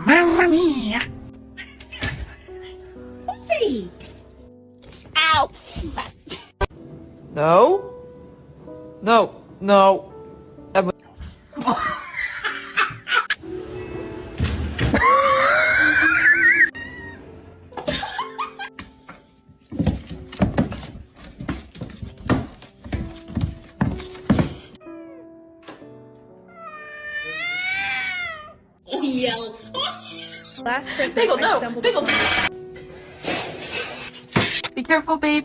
Mamma mia! See. Ow. No. No. No. Yell. Last Christmas, Bagel, I no. stumbled Bagel. upon- Be careful, babe.